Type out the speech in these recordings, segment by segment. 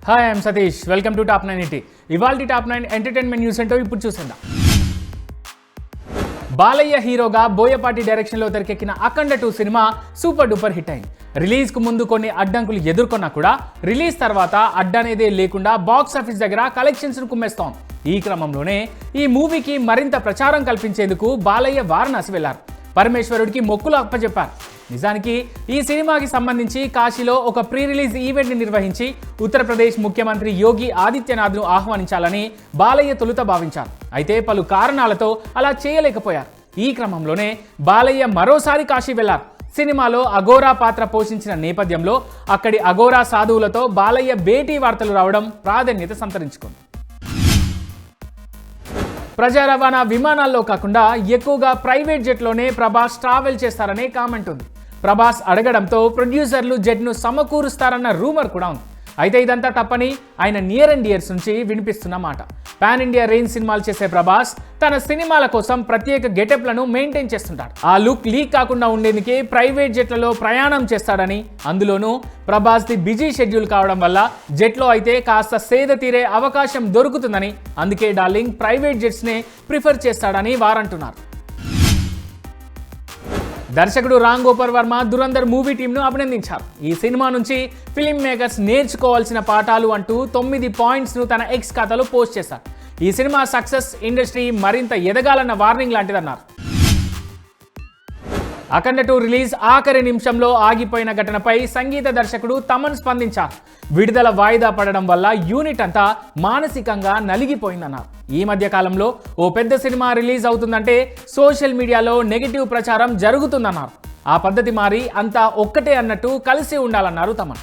Hi I'm Satish, welcome to top 9 80. ఇవాల్టి top 9 entertainment news ఏంటో ఇప్పుడు చూసేద్దాం. బాలయ్య హీరోగా బోయపాటి డైరెక్షన్లో తెరకెక్కిన అఖండ 2 సినిమా సూపర్ డూపర్ హిట్ అయింది. రిలీజ్కు ముందు కొన్ని అడ్డంకులు ఎదుర్కొన్నా కూడా రిలీజ్ తర్వాత అడ్డనేదే లేకుండా బాక్స్ ఆఫీస్ దగ్గర కలెక్షన్స్ను కుమ్మేస్తాం. ఈ క్రమంలోనే ఈ మూవీకి మరింత ప్రచారం కల్పించేందుకు బాలయ్య వారణాసి వెళ్లారు. పరమేశ్వరుడికి మొక్కులు అప్పచెప్పారు. నిజానికి ఈ సినిమాకి సంబంధించి కాశీలో ఒక ప్రీ రిలీజ్ ఈవెంట్ని నిర్వహించి ఉత్తరప్రదేశ్ ముఖ్యమంత్రి యోగి ఆదిత్యనాథ్ను ఆహ్వానించాలని బాలయ్య తొలుత భావించారు. అయితే పలు కారణాలతో అలా చేయలేకపోయారు. ఈ క్రమంలోనే బాలయ్య మరోసారి కాశీ వెళ్లారు. సినిమాలో అఘోరా పాత్ర పోషించిన నేపథ్యంలో అక్కడి అఘోరా సాధువులతో బాలయ్య భేటీ వార్తలు రావడం ప్రాధాన్యత సంతరించుకుంది. ప్రజా రవాణా విమానాల్లో కాకుండా ఎక్కువగా ప్రైవేట్ జెట్లోనే ప్రభాస్ ట్రావెల్ చేస్తారనే కామెంట్ ఉంది. ప్రభాస్ అడగడంతో ప్రొడ్యూసర్లు జెట్ను సమకూరుస్తారన్న రూమర్ కూడా ఉంది. అయితే ఇదంతా తప్పని ఆయన నియర్ అండ్ డియర్స్ నుంచి వినిపిస్తున్న మాట. పాన్ ఇండియా రేంజ్ సినిమాలు చేసే ప్రభాస్ తన సినిమాల కోసం ప్రత్యేక గెటప్లను మెయింటైన్ చేస్తుంటాడు. ఆ లుక్ లీక్ కాకుండా ఉండేందుకే ప్రైవేట్ జెట్లలో ప్రయాణం చేస్తాడని, అందులోనూ ప్రభాస్ది బిజీ షెడ్యూల్ కావడం వల్ల జెట్లో అయితే కాస్త సేద తీరే అవకాశం దొరుకుతుందని, అందుకే డార్లింగ్ ప్రైవేట్ జెట్స్నే ప్రిఫర్ చేస్తాడని వారంటున్నారు. దర్శకుడు రామ్ గోపాల్ వర్మ దురంధర్ మూవీ టీంను అభినందించారు. ఈ సినిమా నుంచి ఫిల్మ్ మేకర్స్ నేర్చుకోవాల్సిన పాఠాలు అంటూ 9 పాయింట్స్ను తన ఎక్స్ ఖాతాలో పోస్ట్ చేశారు. ఈ సినిమా సక్సెస్ ఇండస్ట్రీ మరింత ఎదగాలన్న వార్నింగ్ లాంటిదన్నారు. అఖండ 2 రిలీజ్ ఆఖరి నిమిషంలో ఆగిపోయిన ఘటనపై సంగీత దర్శకుడు తమన్ స్పందించారు. విడుదల వాయిదా పడడం వల్ల యూనిట్ అంతా మానసికంగా నలిగిపోయిందన్నారు. ఈ మధ్య కాలంలో ఓ పెద్ద సినిమా రిలీజ్ అవుతుందంటే సోషల్ మీడియాలో నెగిటివ్ ప్రచారం జరుగుతుందన్నారు. ఆ పద్ధతి మారి అంతా ఒక్కటే అన్నట్టు కలిసి ఉండాలన్నారు తమన్.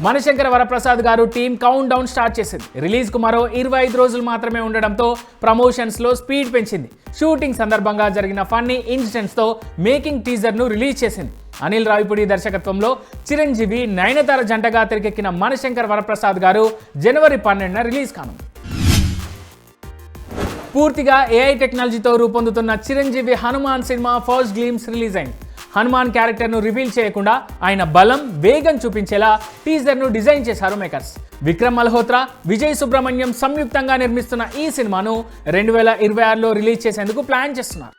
మణిశంకర వరప్రసాద్ గారు టీం కౌంట్ డౌన్ స్టార్ట్ చేసింది. రిలీజ్కు మరో 25 రోజులు మాత్రమే ఉండడంతో ప్రమోషన్స్లో స్పీడ్ పెంచింది. షూటింగ్ సందర్భంగా జరిగిన ఫన్నీ ఇన్సిడెంట్స్తో మేకింగ్ టీజర్ను రిలీజ్ చేసింది. అనిల్ రావిపూడి దర్శకత్వంలో చిరంజీవి, నయనతార జంటగా తెరకెక్కిన మణిశంకర వరప్రసాద్ గారు జనవరి 12న రిలీజ్ కానుంది. పూర్తిగా ఏఐ టెక్నాలజీతో రూపొందుతున్న Chiranjeevi Hanuman cinema first glimpse release అయింది. హనుమాన్ క్యారెక్టర్ను రివీల్ చేయకుండా ఆయన బలం, వేగం చూపించేలా టీజర్ను డిజైన్ చేశారు మేకర్స్. విక్రమ్ మల్హోత్రా, విజయ్ సుబ్రహ్మణ్యం సంయుక్తంగా నిర్మిస్తున్న ఈ సినిమాను 2026లో రిలీజ్ చేసేందుకు ప్లాన్ చేస్తున్నారు.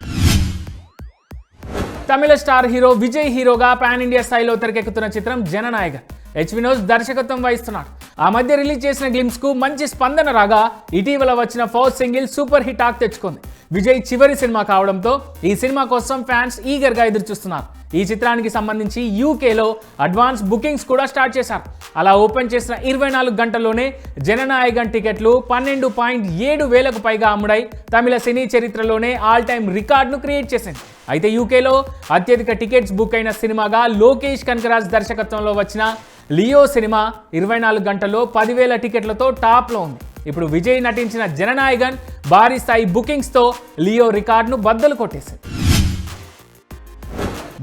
తమిళ స్టార్ హీరో విజయ్ హీరోగా పాన్ ఇండియా స్థాయిలో తెరకెక్కుతున్న చిత్రం జననాయగన్. హెచ్ వినోద్ దర్శకత్వం వహిస్తున్నాడు. ఆ మధ్య రిలీజ్ చేసిన గ్లిమ్స్ కు మంచి స్పందన రాగా ఇటీవల వచ్చిన first single super hit talk తెచ్చుకుంది. విజయ్ చివరి సినిమా కావడంతో ఈ సినిమా కోసం ఫ్యాన్స్ ఈగర్గా ఎదురుచూస్తున్నారు. ఈ చిత్రానికి సంబంధించి యూకేలో అడ్వాన్స్ బుకింగ్స్ కూడా స్టార్ట్ చేశారు. అలా ఓపెన్ చేసిన 24 గంటల్లోనే జననాయగన్ టికెట్లు 12.7 వేలకు పైగా అమ్ముడై తమిళ సినీ చరిత్రలోనే ఆల్ టైమ్ రికార్డును క్రియేట్ చేసింది. అయితే యూకేలో అత్యధిక టికెట్స్ బుక్ అయిన సినిమాగా లోకేష్ కనకరాజ్ దర్శకత్వంలో వచ్చిన లియో సినిమా 24 గంటల్లో 10,000 టికెట్లతో టాప్లో ఉంది. ఇప్పుడు విజయ్ నటించిన జననాయగన్ భారీ స్థాయి బుకింగ్స్తో లియో రికార్డును బద్దలు కొట్టేసింది.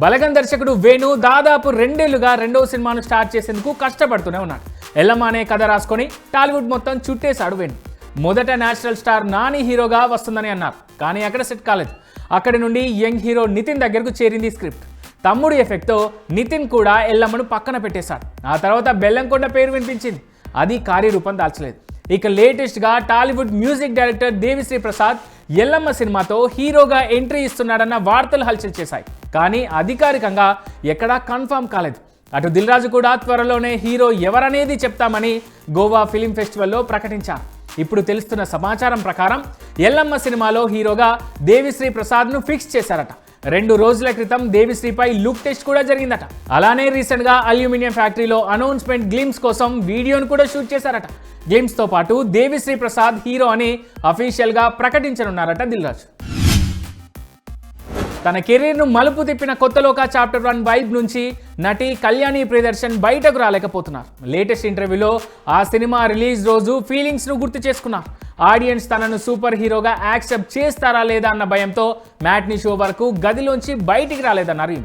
బలగం దర్శకుడు వేణు దాదాపు 2 ఏళ్లుగా రెండవ సినిమాను స్టార్ట్ చేసేందుకు కష్టపడుతూనే ఉన్నాడు. ఎల్లమ్మ అనే కథ రాసుకొని టాలీవుడ్ మొత్తం చుట్టేశాడు వేణు. మొదట నేచురల్ స్టార్ నాని హీరోగా వస్తుందని అన్నారు, కానీ అక్కడ సెట్ కాలేదు. అక్కడి నుండి యంగ్ హీరో నితిన్ దగ్గరకు చేరింది స్క్రిప్ట్. తమ్ముడు ఎఫెక్ట్తో నితిన్ కూడా ఎల్లమ్మను పక్కన పెట్టేశాడు. ఆ తర్వాత బెల్లంకొండ పేరు వినిపించింది, అది కార్యరూపం దాల్చలేదు. ఇక లేటెస్ట్గా టాలీవుడ్ మ్యూజిక్ డైరెక్టర్ దేవిశ్రీ ప్రసాద్ ఎల్లమ్మ సినిమాతో హీరోగా ఎంట్రీ ఇస్తున్నాడన్న వార్తలు హల్చల్ చేశాయి. కానీ అధికారికంగా ఎక్కడా కన్ఫర్మ్ కాలేదు. అటు దిల్ రాజు కూడా త్వరలోనే హీరో ఎవరనేది చెప్తామని గోవా ఫిలిం ఫెస్టివల్లో ప్రకటించారు. ఇప్పుడు తెలుస్తున్న సమాచారం ప్రకారం ఎల్లమ్మ సినిమాలో హీరోగా దేవిశ్రీ ప్రసాద్ను ఫిక్స్ చేశారట. 2 రోజుల క్రితం దేవిశ్రీపై లుక్ టెస్ట్ కూడా జరిగిందట. అలానే రీసెంట్గా అల్యూమినియం ఫ్యాక్టరీలో అనౌన్స్మెంట్ గ్లిమ్స్ కోసం వీడియోను కూడా షూట్ చేశారట. గ్లిమ్స్తో పాటు దేవిశ్రీ ప్రసాద్ హీరో అని అఫీషియల్గా ప్రకటించనున్నారట దిల్ రాజు. తన కెరీర్ను మలుపు తిప్పిన కొత్తలోక చాప్టర్ 1 వైబ్ నుంచి నటి కళ్యాణి ప్రియదర్శన్ బయటకు రాలేకపోతున్నారు. లేటెస్ట్ ఇంటర్వ్యూలో ఆ సినిమా రిలీజ్ రోజు ఫీలింగ్స్ను గుర్తు చేసుకున్నారు. ఆడియన్స్ తనను సూపర్ హీరోగా యాక్సెప్ట్ చేస్తారా లేదా అన్న భయంతో మ్యాట్నీ షో వరకు గదిలోంచి బయటికి రాలేదన్నారు.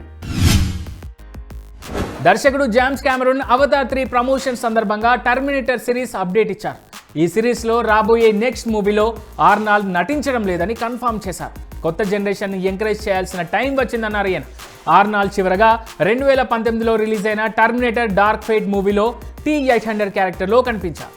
దర్శకుడు జేమ్స్ కెమెరూన్ అవతార్ 3 ప్రమోషన్ సందర్భంగా టర్మినేటర్ సిరీస్ అప్డేట్ ఇచ్చారు. ఈ సిరీస్లో రాబోయే నెక్స్ట్ మూవీలో ఆర్నాల్డ్ నటించడం లేదని కన్ఫర్మ్ చేశారు. కొత్త జనరేషన్ ఎంకరేజ్ చేయాల్సిన టైం వచ్చిందన్నారు ఈయన. ఆర్నాల్డ్ చివరగా 2019లో రిలీజ్ అయిన టర్మినేటర్ డార్క్ ఫేట్ మూవీలో T-800 క్యారెక్టర్లో కనిపించారు.